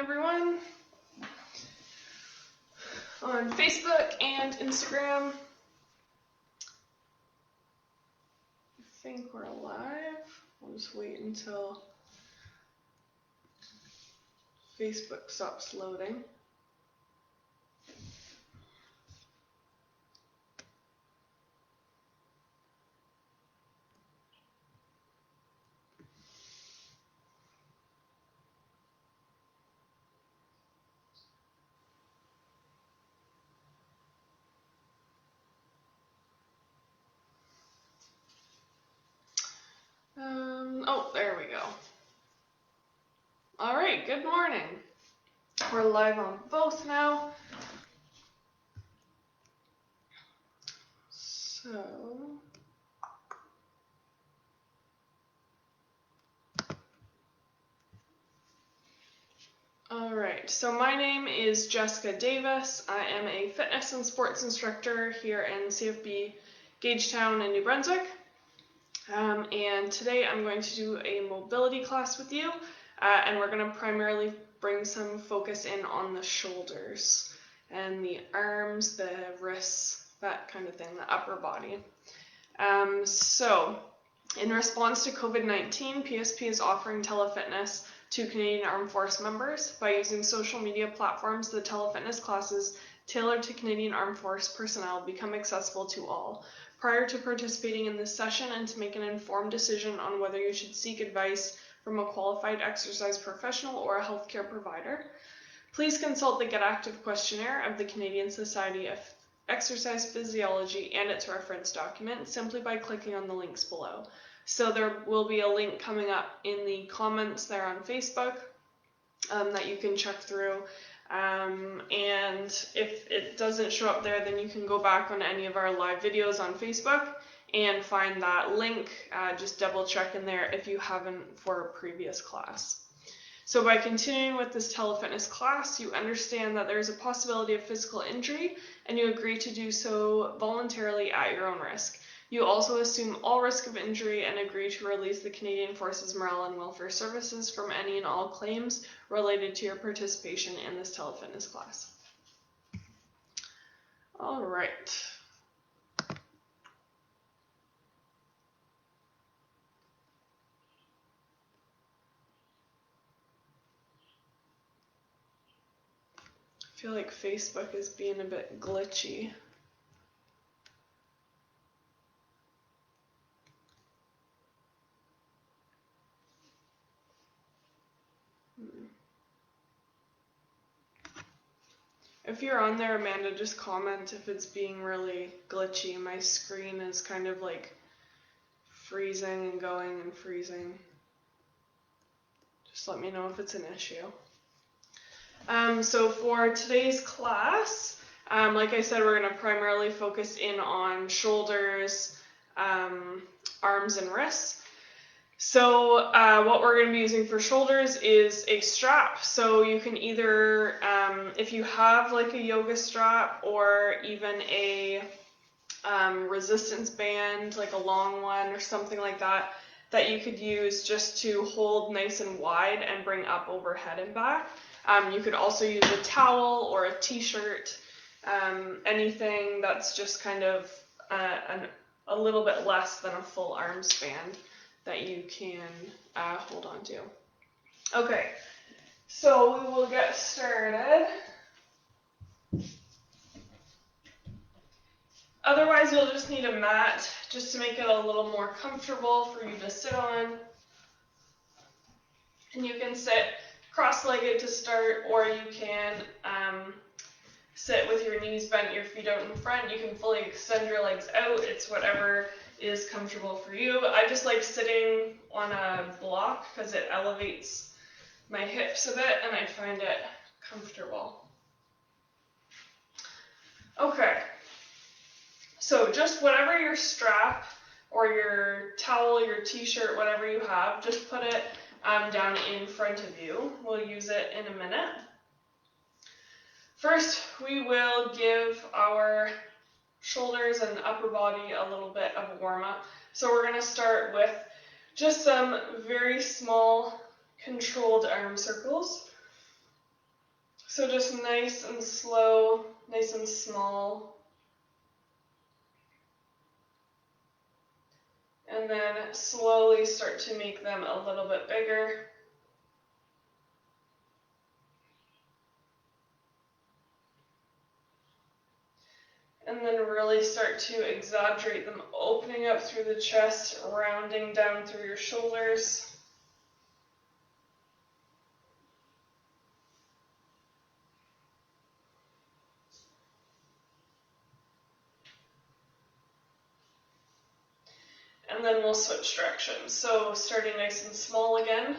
everyone on Facebook and Instagram. I think we're live. I'll just wait until Facebook stops loading. Oh, there we go. All right, good morning. We're live on both now. So my name is Jessica Davis. I am a fitness and sports instructor here in CFB Gagetown in New Brunswick. And today I'm going to do a mobility class with you, and we're going to primarily bring some focus in on the shoulders and the arms, the wrists, that kind of thing, the upper body. So in response to COVID-19, PSP is offering telefitness to Canadian Armed Force members. By using social media platforms, the telefitness classes tailored to Canadian Armed Force personnel become accessible to all. Prior to participating in this session and to make an informed decision on whether you should seek advice from a qualified exercise professional or a healthcare provider, please consult the Get Active questionnaire of the Canadian Society of Exercise Physiology and its reference document simply by clicking on the links below. So there will be a link coming up in the comments there on Facebook that you can check through. And if it doesn't show up there, then you can go back on any of our live videos on Facebook and find that link. Just double check in there if you haven't for a previous class. So by continuing with this telefitness class, you understand that there's a possibility of physical injury and you agree to do so voluntarily at your own risk. You also assume all risk of injury and agree to release the Canadian Forces Morale and Welfare Services from any and all claims related to your participation in this telefitness class. All right. I feel like Facebook is being a bit glitchy. If you're on there, Amanda, just comment if it's being really glitchy. My screen is kind of like freezing and going and freezing. Just let me know if it's an issue. So for today's class, like I said, we're going to primarily focus in on shoulders, arms, and wrists. So what we're going to be using for shoulders is a strap. So you can either, if you have like a yoga strap or even a resistance band, like a long one or something like that, that you could use just to hold nice and wide and bring up overhead and back. You could also use a towel or a t-shirt, anything that's just kind of a little bit less than a full arm span that you can hold on to. Okay, so we will get started. Otherwise, you'll just need a mat just to make it a little more comfortable for you to sit on. And you can sit cross-legged to start, or you can sit with your knees bent, your feet out in front. You can fully extend your legs out. It's whatever is comfortable for you. I just like sitting on a block because it elevates my hips a bit and I find it comfortable. Okay, so just whatever your strap or your towel, your t-shirt, whatever you have, just put it down in front of you. We'll use it in a minute. First, we will give our shoulders and upper body a little bit of a warm-up. So we're going to start with just some very small controlled arm circles. So just nice and slow, nice and small. And then slowly start to make them a little bit bigger. And then really start to exaggerate them, opening up through the chest, rounding down through your shoulders. And then we'll switch directions. So starting nice and small again,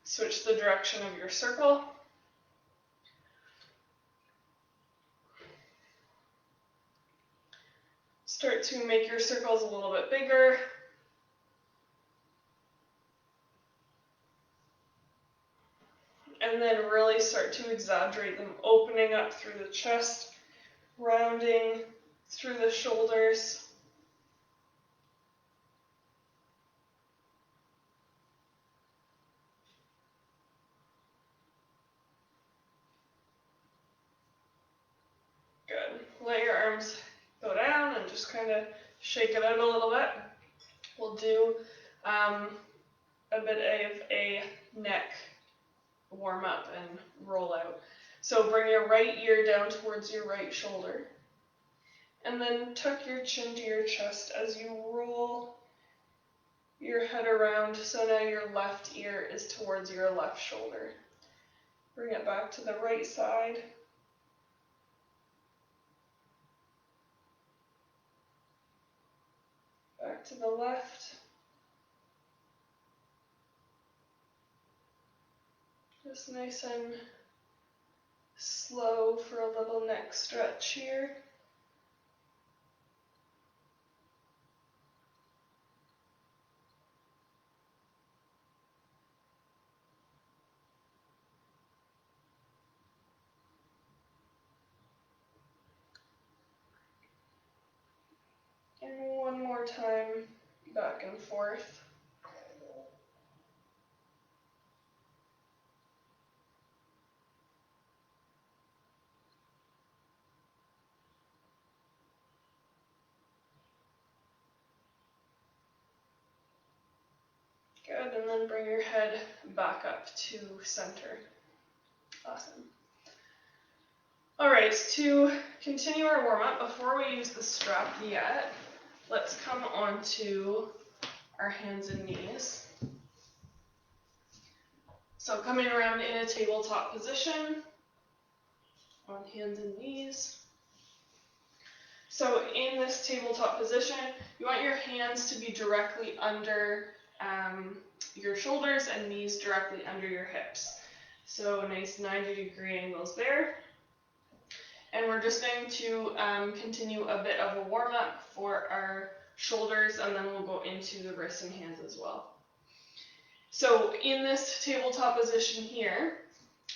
switch the direction of your circle. Start to make your circles a little bit bigger. And then really start to exaggerate them, opening up through the chest, rounding through the shoulders. Good. Let your arms go down and just kind of shake it out a little bit. We'll do a bit of a neck warm up and roll out. So bring your right ear down towards your right shoulder. And then tuck your chin to your chest as you roll your head around. So now your left ear is towards your left shoulder. Bring it back to the right side. Back to the left. Just nice and slow for a little neck stretch here. And one more time, back and forth. Good, and then bring your head back up to center. Awesome. All right, to continue our warm-up, before we use the strap yet, let's come on to our hands and knees. So coming around in a tabletop position, on hands and knees. So in this tabletop position, you want your hands to be directly under your shoulders and knees directly under your hips. So nice 90-degree angles there. And we're just going to continue a bit of a warm-up for our shoulders, and then we'll go into the wrists and hands as well. So in this tabletop position here,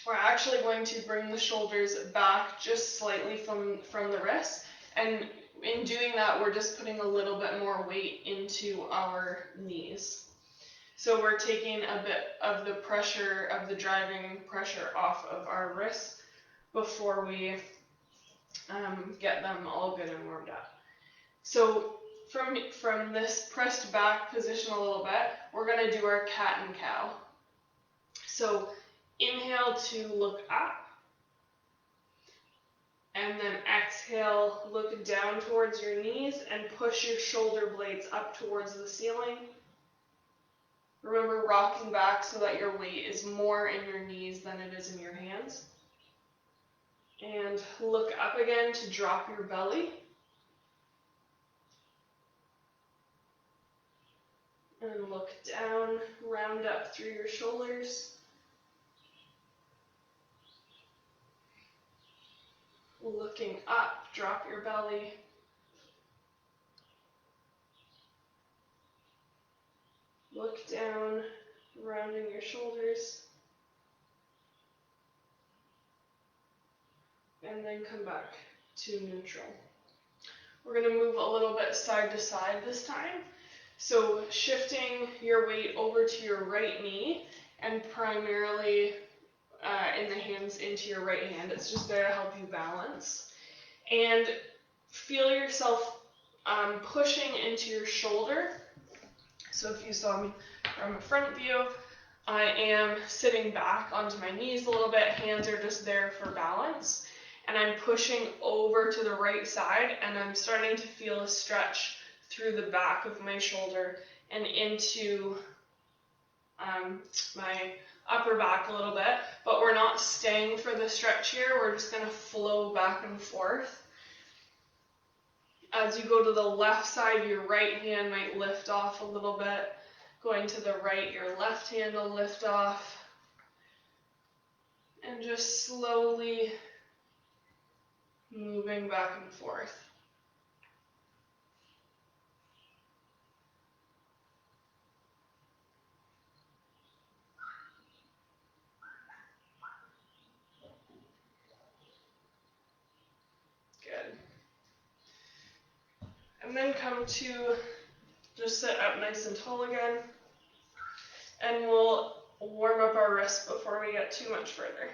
we're actually going to bring the shoulders back just slightly from the wrists, and in doing that, we're just putting a little bit more weight into our knees. So we're taking a bit of the pressure, of the driving pressure off of our wrists before we get them all good and warmed up. So from this pressed back position a little bit, we're going to do our cat and cow. So inhale to look up, and then exhale, look down towards your knees and push your shoulder blades up towards the ceiling. Remember, rocking back so that your weight is more in your knees than it is in your hands. And look up again to drop your belly. And look down, round up through your shoulders. Looking up, drop your belly. Look down, rounding your shoulders. And then come back to neutral. We're going to move a little bit side to side this time. So shifting your weight over to your right knee and primarily in the hands into your right hand. It's just there to help you balance. And feel yourself pushing into your shoulder. So if you saw me from a front view, I am sitting back onto my knees a little bit. Hands are just there for balance. And I'm pushing over to the right side, and I'm starting to feel a stretch through the back of my shoulder and into my upper back a little bit. But we're not staying for the stretch here. We're just going to flow back and forth. As you go to the left side, your right hand might lift off a little bit. Going to the right, your left hand will lift off. And just slowly moving back and forth. Good. And then come to just sit up nice and tall again. And we'll warm up our wrists before we get too much further.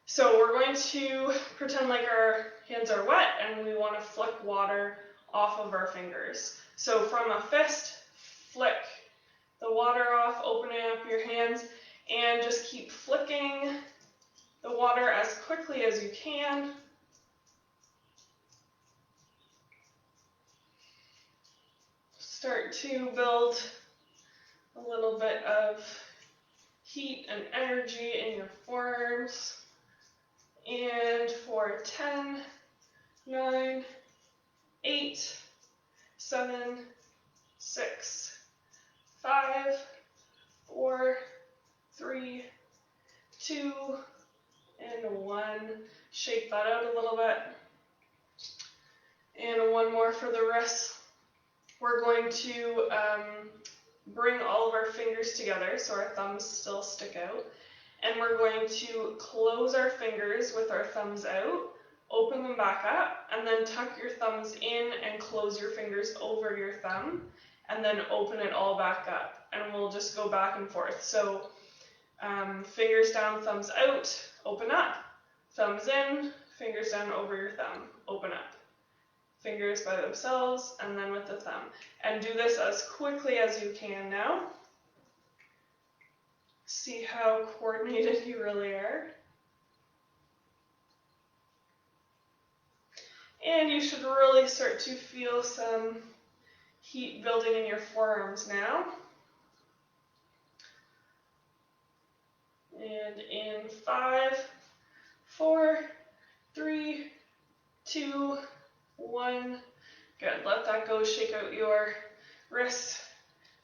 So we're going to pretend like our hands are wet and we want to flick water off of our fingers. So from a fist, flick the water off, opening up your hands, and just keep flicking the water as quickly as you can. Start to build a little bit of heat and energy in your forearms. And for 10, 9, 8, 7, 6, 5, 4, 3, 2, and 1. Shake that out a little bit. And one more for the wrists. We're going to bring all of our fingers together so our thumbs still stick out. And we're going to close our fingers with our thumbs out, open them back up, and then tuck your thumbs in and close your fingers over your thumb, and then open it all back up. And we'll just go back and forth. So fingers down, thumbs out, open up, thumbs in, fingers down over your thumb, open up. Fingers by themselves, and then with the thumb. And do this as quickly as you can now. See how coordinated you really are. And you should really start to feel some heat building in your forearms now. And in 5, 4, 3, 2, 1. Good. Let that go. Shake out your wrists,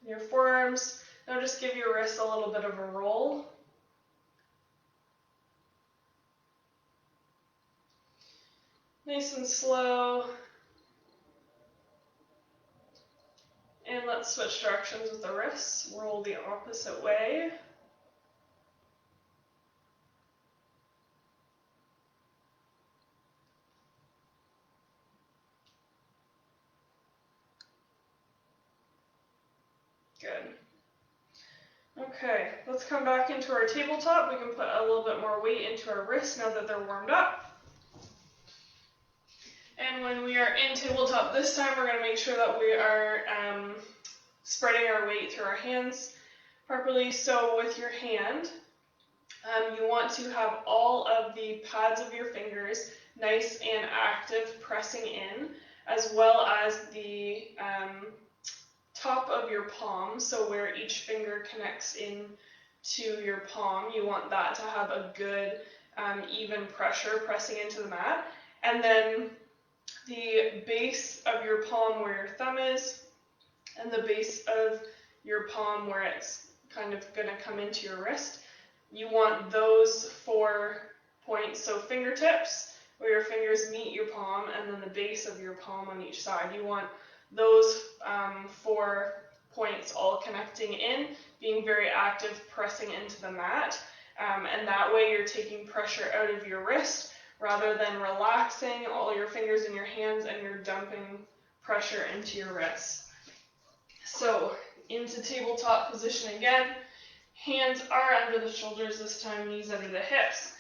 your forearms. Now just give your wrists a little bit of a roll. Nice and slow. And let's switch directions with the wrists. Roll the opposite way. Good. Okay, let's come back into our tabletop. We can put a little bit more weight into our wrists now that they're warmed up. And when we are in tabletop this time, we're going to make sure that we are spreading our weight through our hands properly. So with your hand, you want to have all of the pads of your fingers nice and active, pressing in, as well as the top of your palm, so where each finger connects in to your palm, you want that to have a good even pressure pressing into the mat. And then the base of your palm where your thumb is, and the base of your palm where it's kind of going to come into your wrist, you want those 4 points, so fingertips where your fingers meet your palm, and then the base of your palm on each side. You want those 4 points all connecting in, being very active, pressing into the mat, and that way you're taking pressure out of your wrist rather than relaxing all your fingers in your hands and you're dumping pressure into your wrists. So into tabletop position again, Hands are under the shoulders this time, knees under the hips.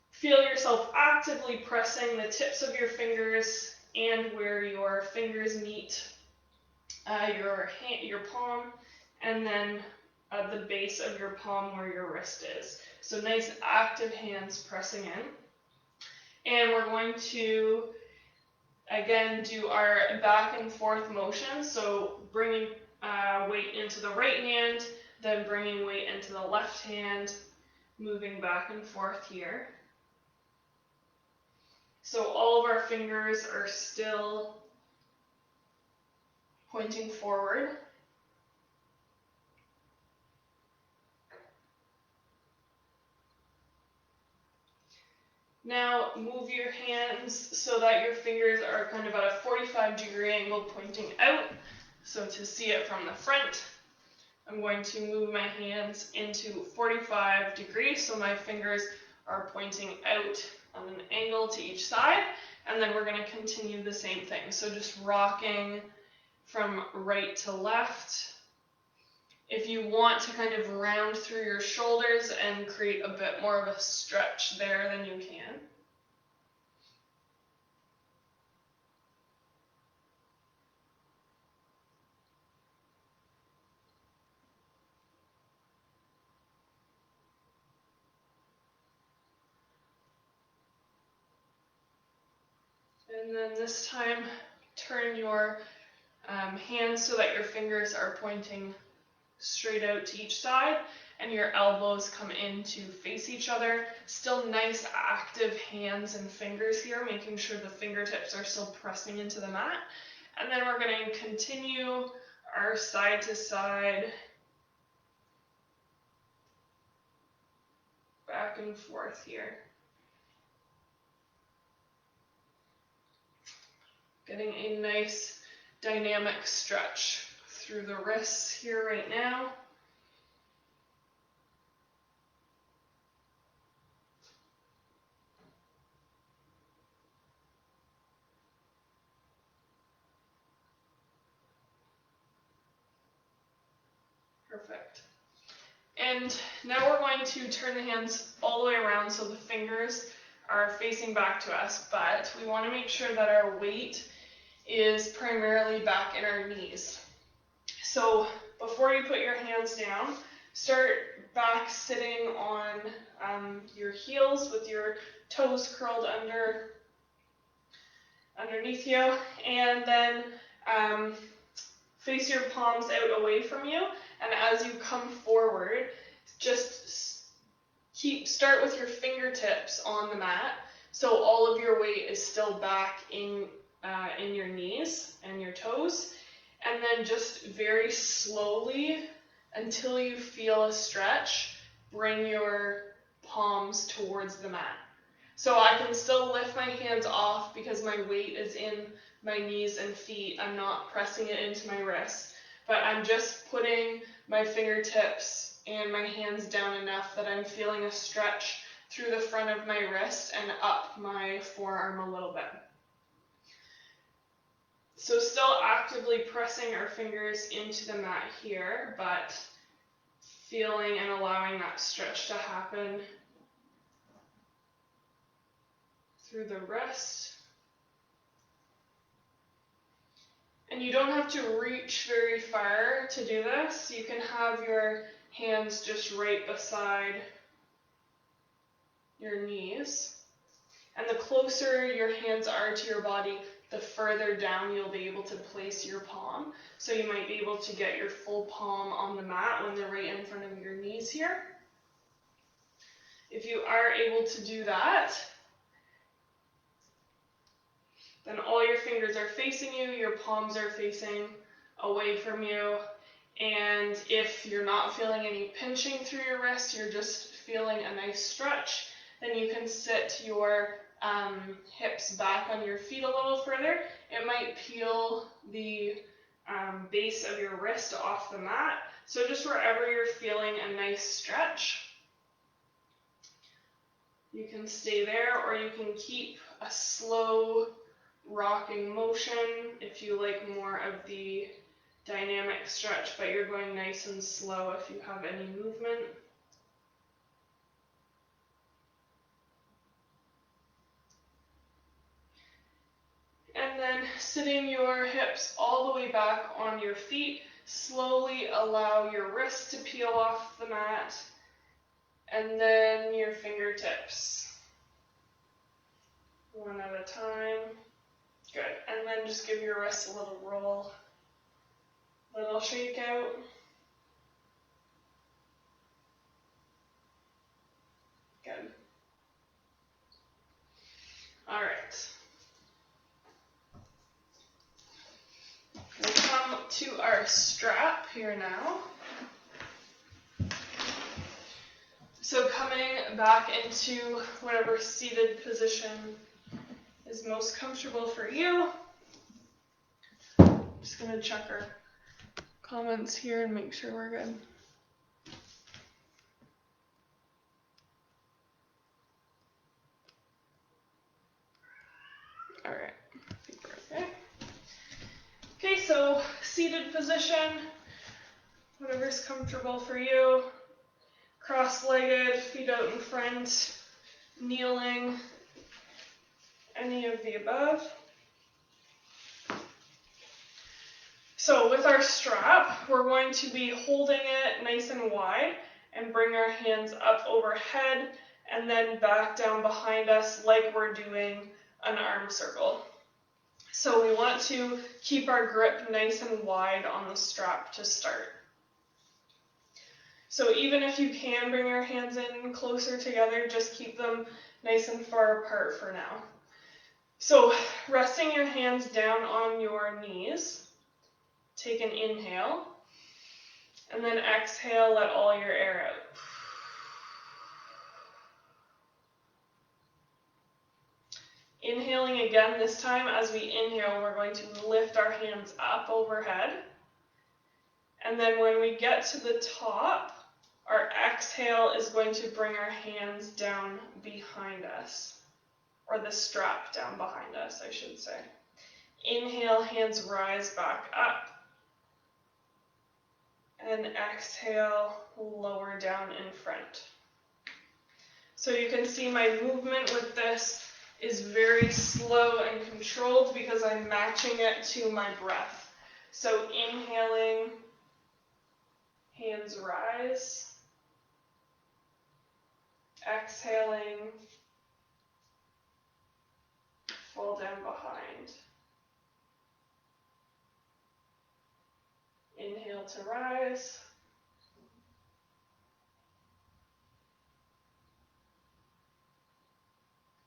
Feel yourself actively pressing the tips of your fingers and where your fingers meet your palm, and then the base of your palm where your wrist is. So nice active hands pressing in. And we're going to, again, do our back and forth motion. So bringing weight into the right hand, then bringing weight into the left hand, moving back and forth here. So all of our fingers are still pointing forward. Now move your hands so that your fingers are kind of at a 45-degree angle pointing out. So to see it from the front, I'm going to move my hands into 45 degrees so my fingers are pointing out on an angle to each side. And then we're going to continue the same thing. So just rocking from right to left. If you want to kind of round through your shoulders and create a bit more of a stretch there, then you can. And then this time, turn your hands so that your fingers are pointing straight out to each side and your elbows come in to face each other. Still nice active hands and fingers here, making sure the fingertips are still pressing into the mat. And then we're going to continue our side to side, back and forth here. Getting a nice dynamic stretch through the wrists here right now. Perfect. And now we're going to turn the hands all the way around so the fingers are facing back to us, but we want to make sure that our weight is primarily back in our knees. So before you put your hands down, start back sitting on your heels with your toes curled underneath you, and then face your palms out away from you. And as you come forward, just start with your fingertips on the mat, so all of your weight is still back in your knees and your toes. And then just very slowly, until you feel a stretch, bring your palms towards the mat. So I can still lift my hands off because my weight is in my knees and feet. I'm not pressing it into my wrists, but I'm just putting my fingertips and my hands down enough that I'm feeling a stretch through the front of my wrist and up my forearm a little bit. So still actively pressing our fingers into the mat here, but feeling and allowing that stretch to happen through the wrist. And you don't have to reach very far to do this. You can have your hands just right beside your knees. And the closer your hands are to your body, the further down you'll be able to place your palm. So you might be able to get your full palm on the mat when they're right in front of your knees here. If you are able to do that, then all your fingers are facing you, your palms are facing away from you. And if you're not feeling any pinching through your wrist, you're just feeling a nice stretch, then you can sit your hips back on your feet a little further. It might peel the base of your wrist off the mat. So just wherever you're feeling a nice stretch, you can stay there, or you can keep a slow rocking motion if you like more of the dynamic stretch, but you're going nice and slow if you have any movement. And then sitting your hips all the way back on your feet, slowly allow your wrists to peel off the mat, and then your fingertips. One at a time. Good. And then just give your wrists a little roll, little shake out. Good. All right. We'll come to our strap here now. So coming back into whatever seated position is most comfortable for you. I'm just going to check our comments here and make sure we're good. All right, I think we're okay. Okay, so seated position, whatever's comfortable for you. Cross-legged, feet out in front, kneeling, any of the above. So with our strap, we're going to be holding it nice and wide and bring our hands up overhead and then back down behind us like we're doing an arm circle. So we want to keep our grip nice and wide on the strap to start. So even if you can bring your hands in closer together, just keep them nice and far apart for now. So resting your hands down on your knees, take an inhale, and then exhale, let all your air out. Inhaling again this time. As we inhale, we're going to lift our hands up overhead. And then when we get to the top, our exhale is going to bring our hands down behind us, or the strap down behind us, I should say. Inhale, hands rise back up. And exhale, lower down in front. So you can see my movement with this is very slow and controlled because I'm matching it to my breath. So inhaling, hands rise. Exhaling, fall down behind. Inhale to rise.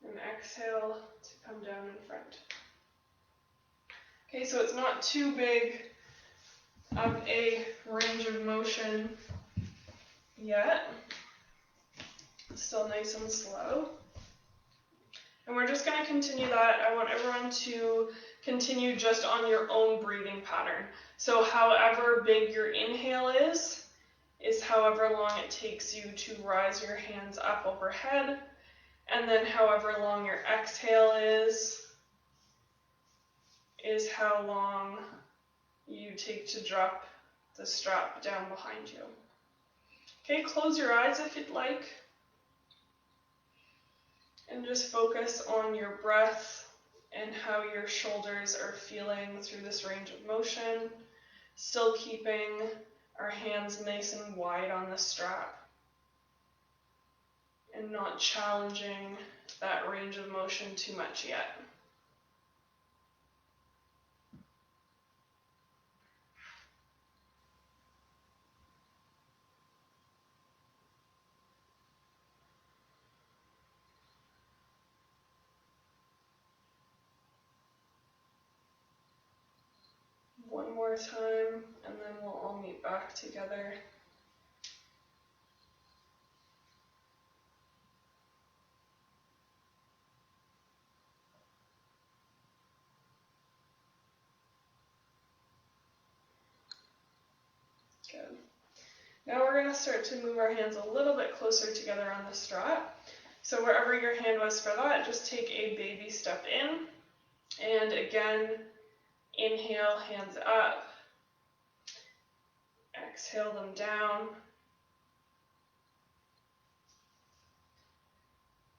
And exhale to come down in front. Okay, so it's not too big of a range of motion yet. It's still nice and slow. And we're just going to continue that. I want everyone to continue just on your own breathing pattern. So however big your inhale is however long it takes you to rise your hands up overhead. And then however long your exhale is how long you take to drop the strap down behind you. Okay, close your eyes if you'd like. And just focus on your breath and how your shoulders are feeling through this range of motion, still keeping our hands nice and wide on the strap and not challenging that range of motion too much yet. One more time, and then we'll all meet back together. Good. Now we're going to start to move our hands a little bit closer together on the strap. So wherever your hand was for that, just take a baby step in. And again, inhale, hands up. exhale them down.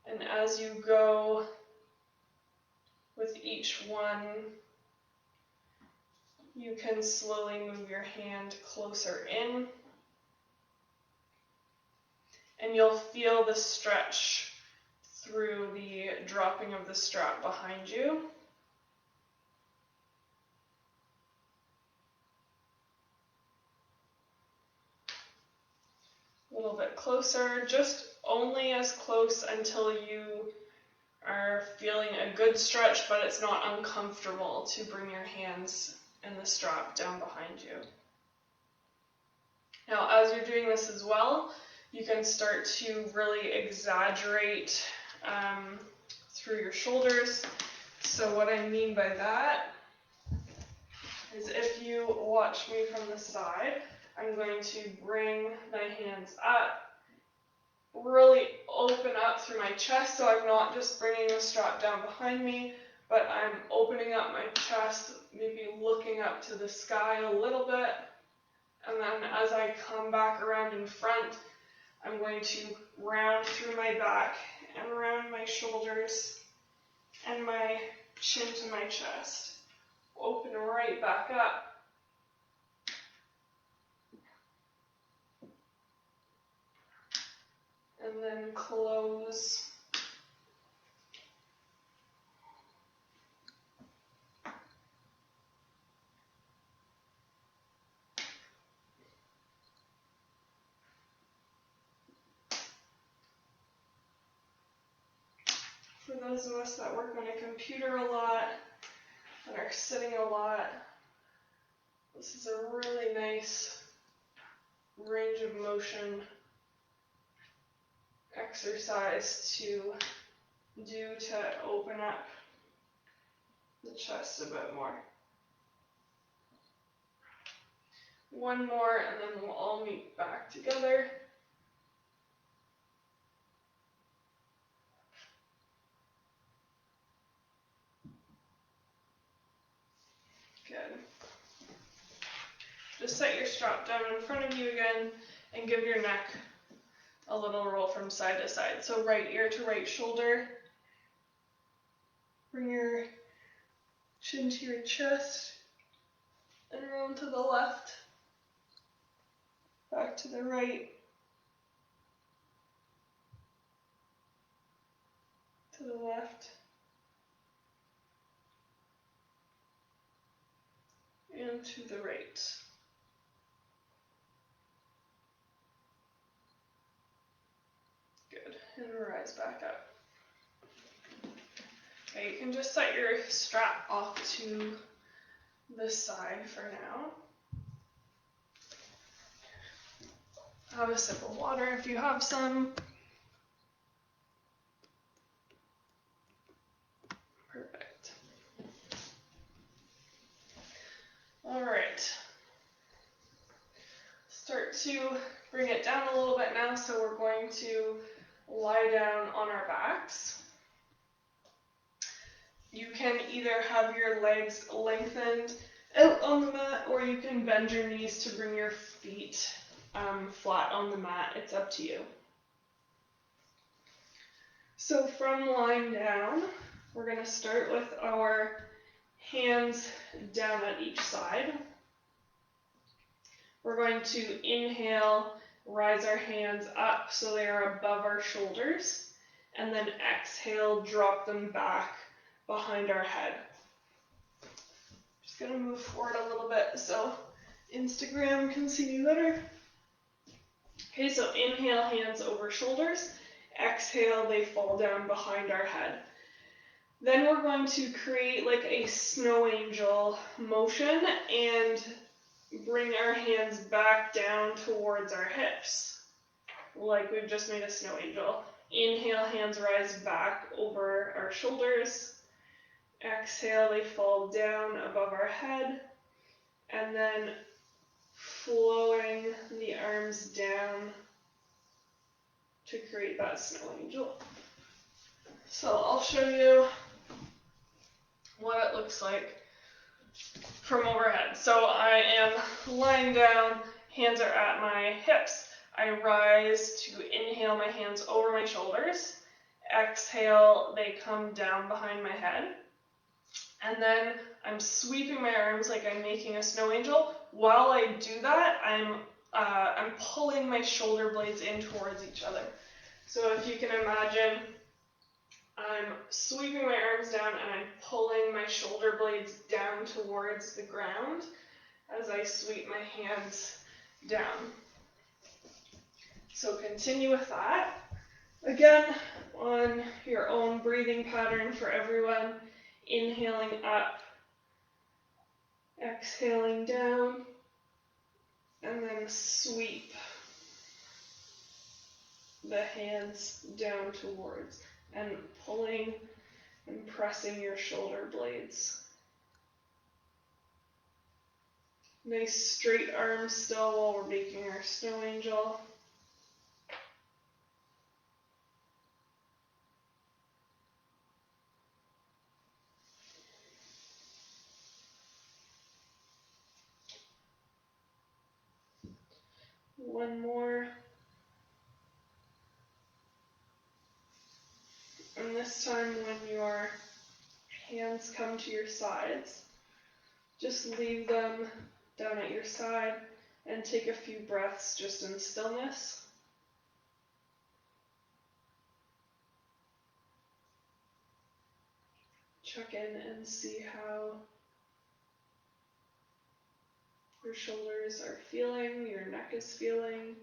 And as you go with each one, you can slowly move your hand closer in, and you'll feel the stretch through the dropping of the strap behind you. A little bit closer, just only as close until you are feeling a good stretch, but it's not uncomfortable to bring your hands and the strap down behind you. Now, as you're doing this as well, you can start to really exaggerate through your shoulders. So what I mean by that is, if you watch me from the side, I'm going to bring my hands up, really open up through my chest, so I'm not just bringing the strap down behind me, but I'm opening up my chest, maybe looking up to the sky a little bit, and then as I come back around in front, I'm going to round through my back and around my shoulders and my chin to my chest. Open right back up. And then close. For those of us that work on a computer a lot and are sitting a lot, this is a really nice range of motion exercise to do to open up the chest a bit more. One more, and then we'll all meet back together. Good. Just set your strap down in front of you again and give your neck a little roll from side to side. So right ear to right shoulder. Bring your chin to your chest and around to the left. Back to the right. To the left. And to the right. Good. And rise back up. Okay, you can just set your strap off to the side for now. Have a sip of water if you have some. Perfect. All right. Start to bring it down a little bit now, so we're going to lie down on our backs. You can either have your legs lengthened out on the mat, or you can bend your knees to bring your feet flat on the mat. It's up to you. So from lying down, we're going to start with our hands down at each side. We're going to inhale, rise our hands up so they are above our shoulders, and then exhale, drop them back behind our head. Just going to move forward a little bit so Instagram can see me better. Okay, so inhale, hands over shoulders. Exhale, they fall down behind our head. Then we're going to create like a snow angel motion and bring our hands back down towards our hips, like we've just made a snow angel. Inhale, hands rise back over our shoulders. Exhale, they fall down above our head. And then flowing the arms down to create that snow angel. So I'll show you what it looks like from overhead. So I am lying down, hands are at my hips. I rise to inhale my hands over my shoulders. Exhale, they come down behind my head. And then I'm sweeping my arms like I'm making a snow angel. While I do that, I'm pulling my shoulder blades in towards each other. So if you can imagine, I'm sweeping my arms down and I'm pulling my shoulder blades down towards the ground as I sweep my hands down. So continue with that. Again, on your own breathing pattern for everyone, inhaling up, exhaling down, and then sweep the hands down towards and pulling and pressing your shoulder blades. Nice straight arms still while we're making our snow angel. One more. And this time when your hands come to your sides, just leave them down at your side and take a few breaths just in stillness. Check in and see how your shoulders are feeling, your neck is feeling.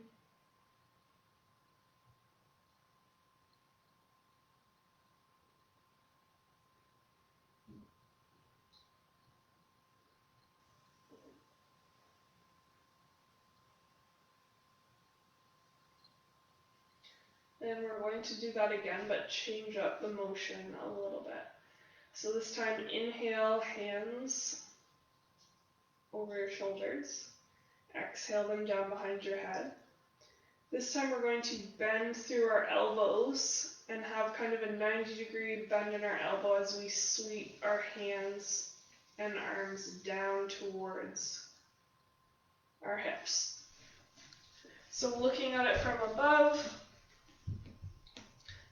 And we're going to do that again, but change up the motion a little bit. So this time, inhale, hands over your shoulders. Exhale them down behind your head. This time we're going to bend through our elbows and have kind of a 90-degree bend in our elbow as we sweep our hands and arms down towards our hips. So looking at it from above,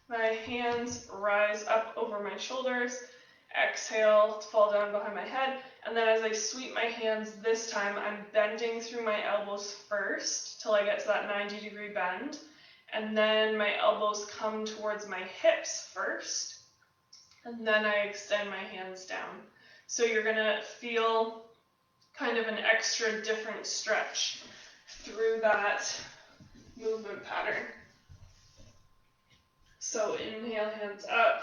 my hands rise up over my shoulders, exhale to fall down behind my head, and then as I sweep my hands this time, I'm bending through my elbows first till I get to that 90-degree bend, and then my elbows come towards my hips first, and then I extend my hands down. So you're going to feel kind of an extra different stretch through that movement pattern. So inhale, hands up,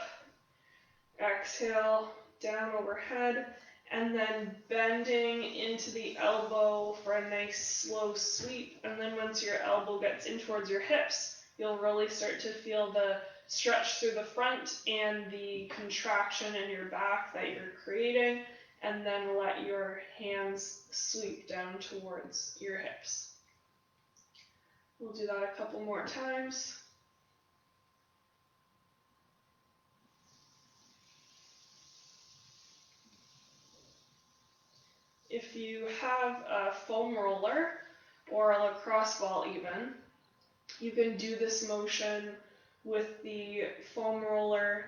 exhale, down overhead, and then bending into the elbow for a nice slow sweep. And then once your elbow gets in towards your hips, you'll really start to feel the stretch through the front and the contraction in your back that you're creating, and then let your hands sweep down towards your hips. We'll do that a couple more times. If you have a foam roller or a lacrosse ball even, you can do this motion with the foam roller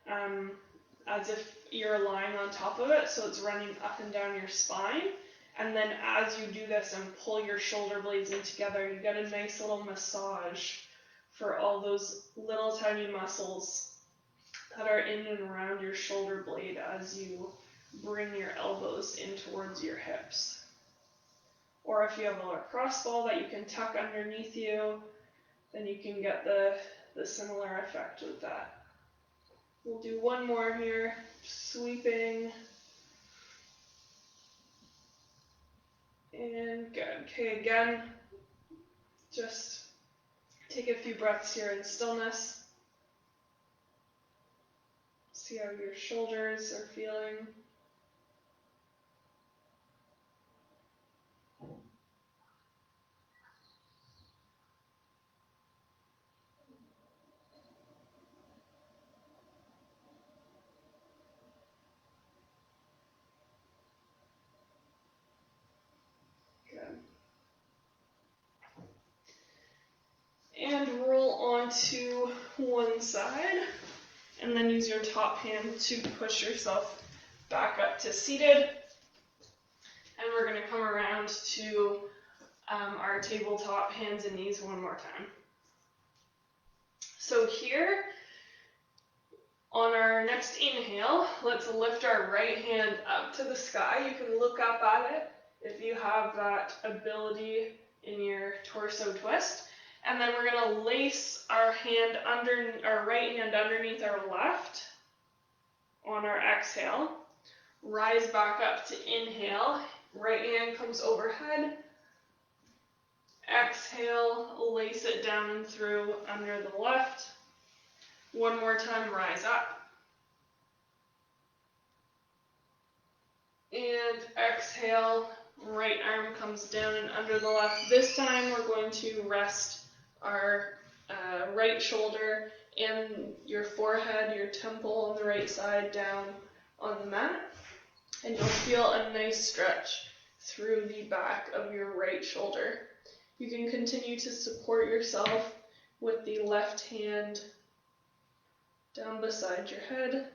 as if you're lying on top of it, so it's running up and down your spine. And then as you do this and pull your shoulder blades in together, you get a nice little massage for all those little tiny muscles that are in and around your shoulder blade as you bring your elbows in towards your hips. Or if you have a lacrosse ball that you can tuck underneath you, then you can get the similar effect with that. We'll do one more here, sweeping. And good. Okay, again, just take a few breaths here in stillness. See how your shoulders are feeling. Good. onto one side, and then use your top hand to push yourself back up to seated. And we're going to come around to our tabletop, hands and knees one more time. So here, on our next inhale, let's lift our right hand up to the sky. You can look up at it if you have that ability in your torso twist. And then we're going to lace our right hand underneath our left on our exhale. Rise back up to inhale. Right hand comes overhead. Exhale, lace it down and through under the left. One more time, rise up. And exhale, right arm comes down and under the left. This time we're going to rest our right shoulder and your forehead, your temple on the right side down on the mat. And you'll feel a nice stretch through the back of your right shoulder. You can continue to support yourself with the left hand down beside your head.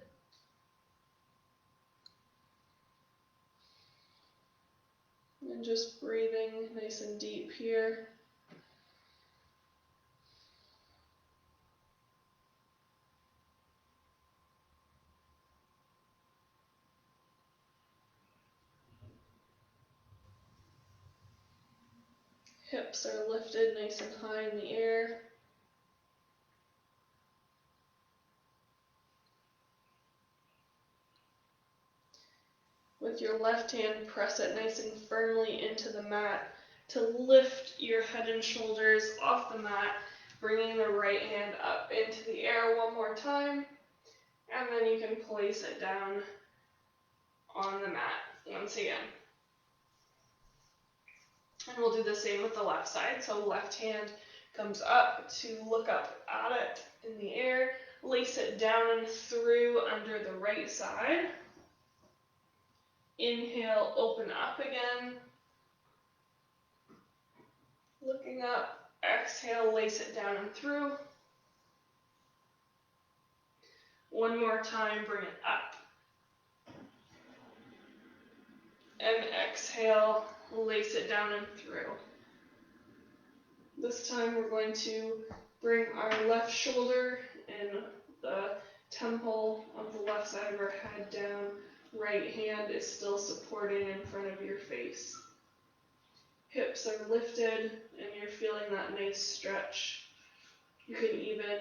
And just breathing nice and deep here. Hips are lifted nice and high in the air. With your left hand, press it nice and firmly into the mat to lift your head and shoulders off the mat, bringing the right hand up into the air one more time, and then you can place it down on the mat once again. And we'll do the same with the left side. So left hand comes up to look up at it in the air, lace it down and through under the right side. Inhale, open up again. Looking up, exhale, lace it down and through. One more time, bring it up. And exhale, lace it down and through. This time we're going to bring our left shoulder and the temple of the left side of our head down. Right hand is still supporting in front of your face. Hips are lifted and you're feeling that nice stretch. You can even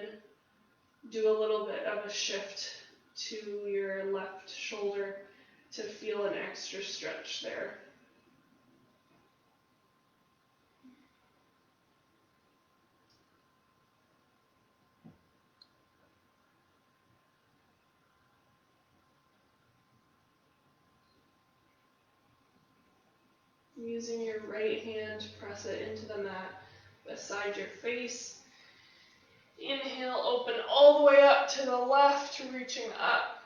do a little bit of a shift to your left shoulder to feel an extra stretch there. Using your right hand, press it into the mat beside your face. Inhale, open all the way up to the left, reaching up.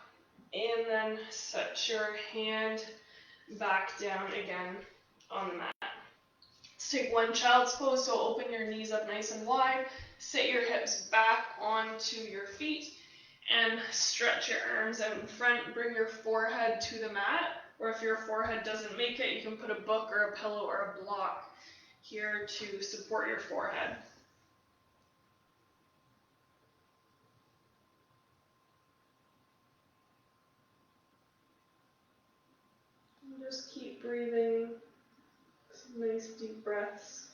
And then set your hand back down again on the mat. Let's take one child's pose, so open your knees up nice and wide. Sit your hips back onto your feet and stretch your arms out in front. Bring your forehead to the mat. Or if your forehead doesn't make it, you can put a book or a pillow or a block here to support your forehead. And just keep breathing some nice deep breaths.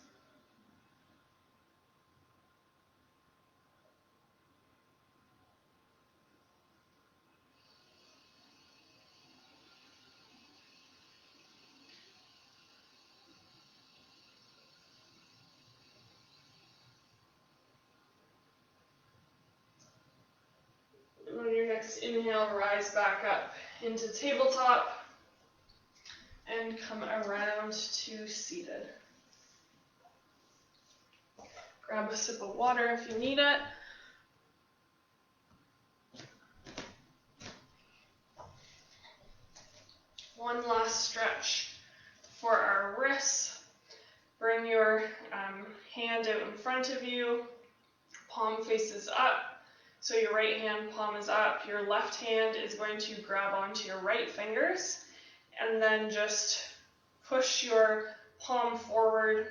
On your next inhale, rise back up into tabletop and come around to seated. Grab a sip of water if you need it. One last stretch for our wrists. Bring your hand out in front of you. palm faces up. So your right hand palm is up, your left hand is going to grab onto your right fingers, and then just push your palm forward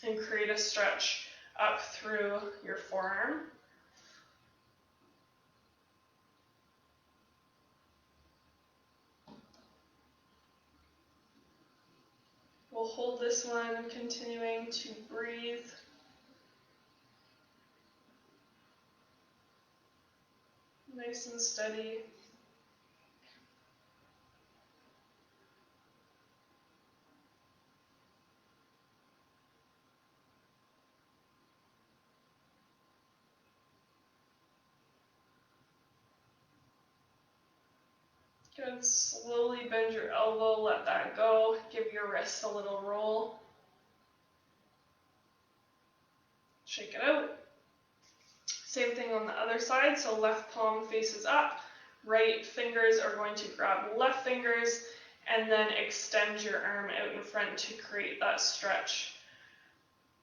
and create a stretch up through your forearm. We'll hold this one, continuing to breathe. Nice and steady. Good. Slowly bend your elbow, let that go. Give your wrist a little roll. Shake it out. Same thing on the other side, so left palm faces up, right fingers are going to grab left fingers, and then extend your arm out in front to create that stretch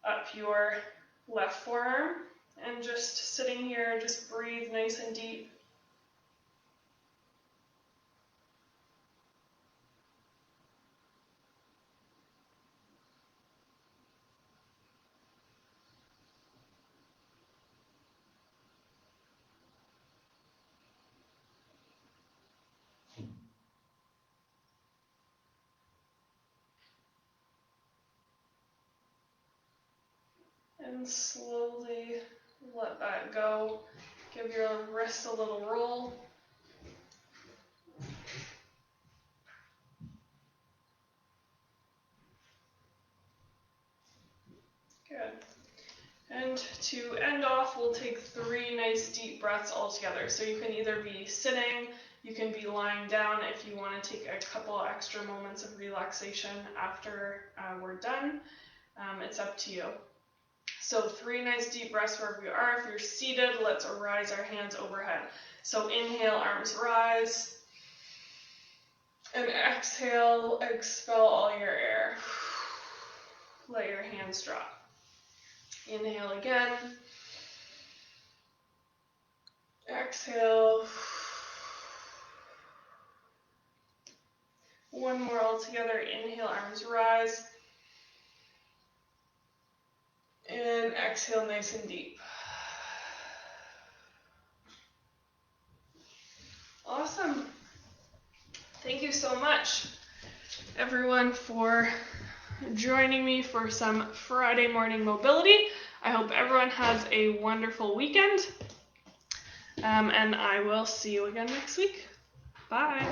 up your left forearm. And just sitting here, just breathe nice and deep. And slowly let that go. Give your wrist a little roll. Good. And to end off, we'll take 3 nice deep breaths all together. So you can either be sitting, you can be lying down if you want to take a couple extra moments of relaxation after we're done. It's up to you. So 3 nice deep breaths wherever you are. If you're seated, let's rise our hands overhead. So inhale, arms rise. And exhale, expel all your air. Let your hands drop. Inhale again. Exhale. One more all together. Inhale, arms rise. And exhale nice and deep. Awesome. Thank you so much, everyone, for joining me for some Friday morning mobility. I hope everyone has a wonderful weekend, and I will see you again next week. Bye.